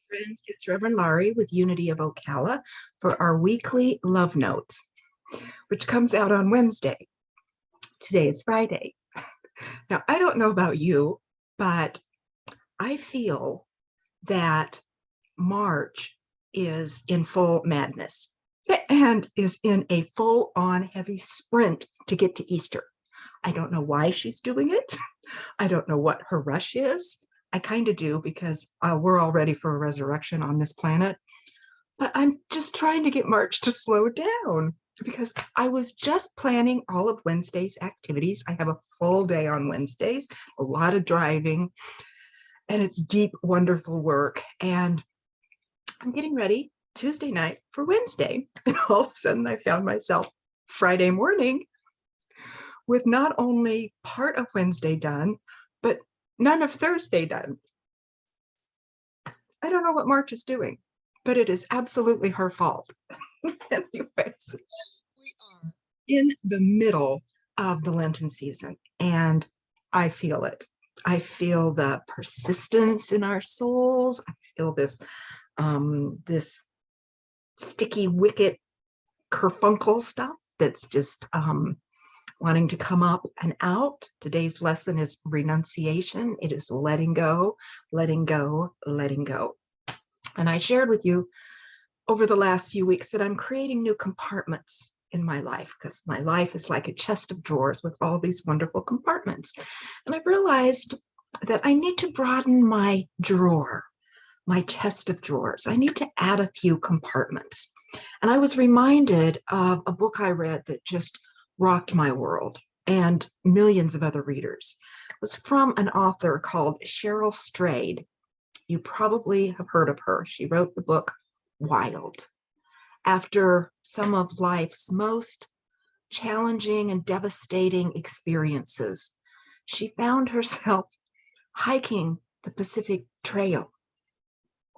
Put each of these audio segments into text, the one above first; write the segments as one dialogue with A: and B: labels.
A: Friends, it's Reverend Laurie with Unity of Ocala for our weekly Love Notes, which comes out on Wednesday. Today is Friday. Now, I don't know about you, but I feel that March is in full madness and is in a full-on heavy sprint to get to Easter. I don't know why she's doing it. I don't know what her rush is. I kind of do because we're all ready for a resurrection on this planet. But I'm just trying to get March to slow down because I was just planning all of Wednesday's activities. I have a full day on Wednesdays, a lot of driving, and it's deep, wonderful work. And I'm getting ready Tuesday night for Wednesday. And all of a sudden I found myself Friday morning with not only part of Wednesday done, but none of Thursday done. I don't know what March is doing, but it is absolutely her fault. Anyways, we are in the middle of the Lenten season, and I feel it. I feel the persistence in our souls. I feel this this sticky wicket kerfunkel stuff that's just wanting to come up and out. Today's lesson is renunciation. It is letting go, letting go, letting go. And I shared with you over the last few weeks that I'm creating new compartments in my life because my life is like a chest of drawers with all these wonderful compartments. And I realized that I need to broaden my drawer, my chest of drawers. I need to add a few compartments. And I was reminded of a book I read that just rocked my world and millions of other readers. It was from an author called Cheryl Strayed. You probably have heard of her. She wrote the book Wild. After some of life's most challenging and devastating experiences, she found herself hiking the Pacific Trail,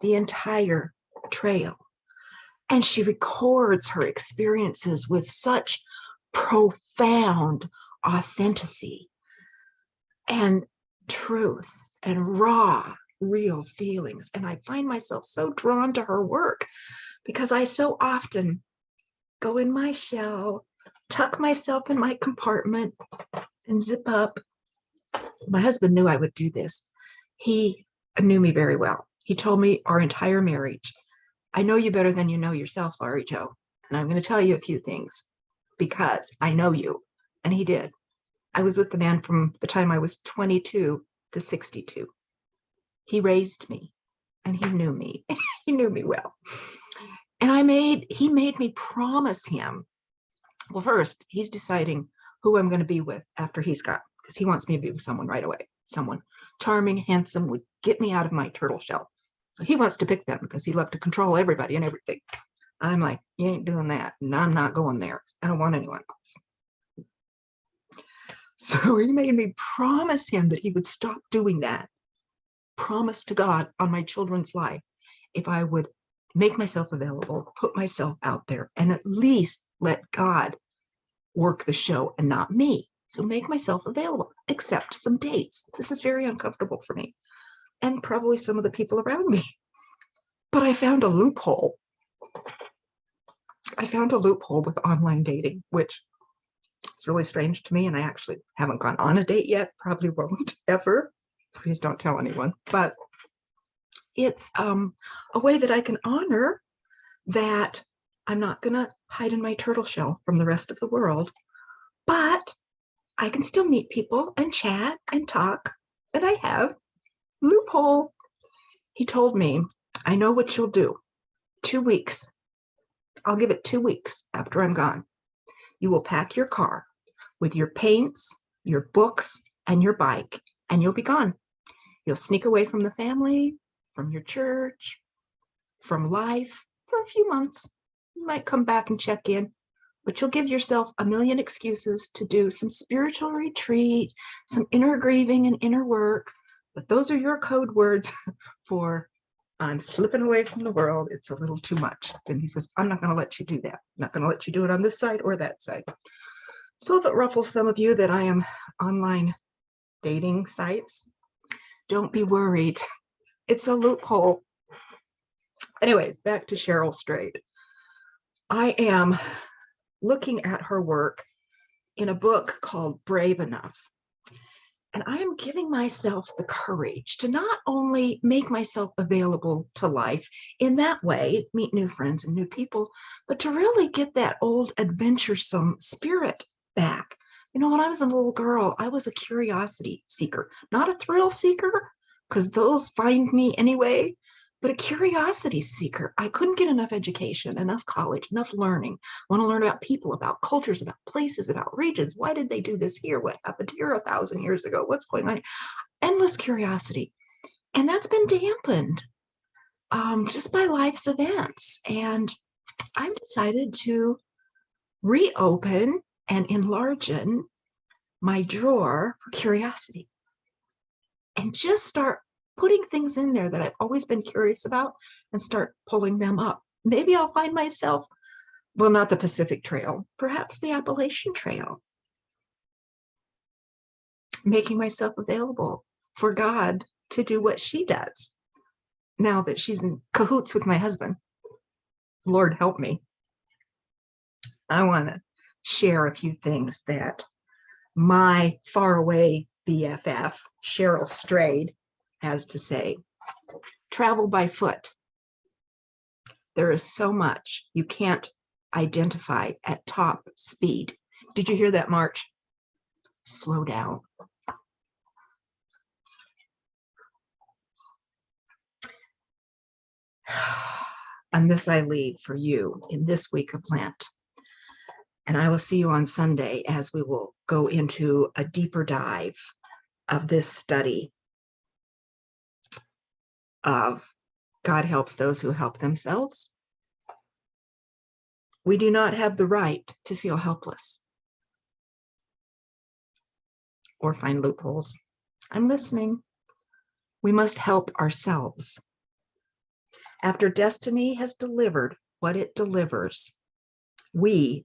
A: the entire trail. And she records her experiences with such profound authenticity and truth and raw, real feelings. And I find myself so drawn to her work because I so often go in my shell, tuck myself in my compartment and zip up. My husband knew I would do this. He knew me very well. He told me our entire marriage, I know you better than you know yourself, Laurie Jo. And I'm going to tell you a few things because I know you. And he did. I was with the man from the time I was 22 to 62. He raised me and he knew me. He knew me well. And he made me promise him. Well, first, he's deciding who I'm going to be with after he's gone because he wants me to be with someone right away. Someone charming, handsome, would get me out of my turtle shell. So he wants to pick them because he loved to control everybody and everything. I'm like, you ain't doing that. And I'm not going there. I don't want anyone else. So he made me promise him that he would stop doing that. Promise to God on my children's life if I would make myself available, put myself out there, and at least let God work the show and not me. So make myself available, accept some dates. This is very uncomfortable for me and probably some of the people around me. But I found a loophole. I found a loophole with online dating, which is really strange to me. And I actually haven't gone on a date yet, probably won't ever. Please don't tell anyone. But it's a way that I can honor that I'm not going to hide in my turtle shell from the rest of the world, but I can still meet people and chat and talk. And I have. Loophole. He told me, I know what you'll do. 2 weeks. I'll give it 2 weeks after I'm gone. You will pack your car with your paints, your books, and your bike, and you'll be gone. You'll sneak away from the family, from your church, from life for a few months. You might come back and check in, but you'll give yourself a million excuses to do some spiritual retreat, some inner grieving and inner work. But those are your code words for I'm slipping away from the world. It's a little too much. And he says, I'm not going to let you do that. I'm not going to let you do it on this side or that side. So if it ruffles some of you that I am online dating sites, don't be worried. It's a loophole. Anyways, back to Cheryl Strayed. I am looking at her work in a book called Brave Enough. And I am giving myself the courage to not only make myself available to life in that way, meet new friends and new people, but to really get that old adventuresome spirit back. You know, when I was a little girl, I was a curiosity seeker, not a thrill seeker, because those find me anyway, but a curiosity seeker. I couldn't get enough education, enough college, enough learning. I want to learn about people, about cultures, about places, about regions. Why did they do this here? What happened here 1,000 years ago? What's going on? Endless curiosity. And that's been dampened just by life's events. And I've decided to reopen and enlarge my drawer for curiosity and just start putting things in there that I've always been curious about and start pulling them up. Maybe I'll find myself, well, not the Pacific Trail, perhaps the Appalachian Trail, making myself available for God to do what she does now that she's in cahoots with my husband. Lord help me. I want to share a few things that my faraway BFF, Cheryl Strayed, has to say. Travel by foot. There is so much you can't identify at top speed. Did you hear that, March? Slow down. And this I leave for you in this week of Lent. And I will see you on Sunday as we will go into a deeper dive of this study of God helps those who help themselves. We do not have the right to feel helpless or find loopholes. I'm listening. We must help ourselves. After destiny has delivered what it delivers, we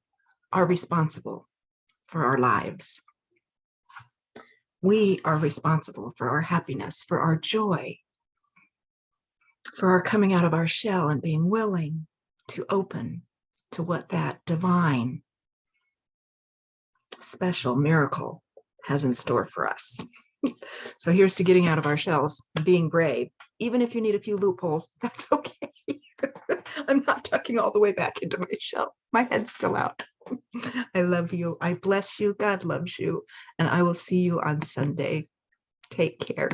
A: are responsible for our lives. We are responsible for our happiness, for our joy, for our coming out of our shell and being willing to open to what that divine, special miracle has in store for us. So here's to getting out of our shells, being brave. Even if you need a few loopholes, that's okay. I'm not tucking all the way back into my shell. My head's still out. I love you. I bless you. God loves you. And I will see you on Sunday. Take care.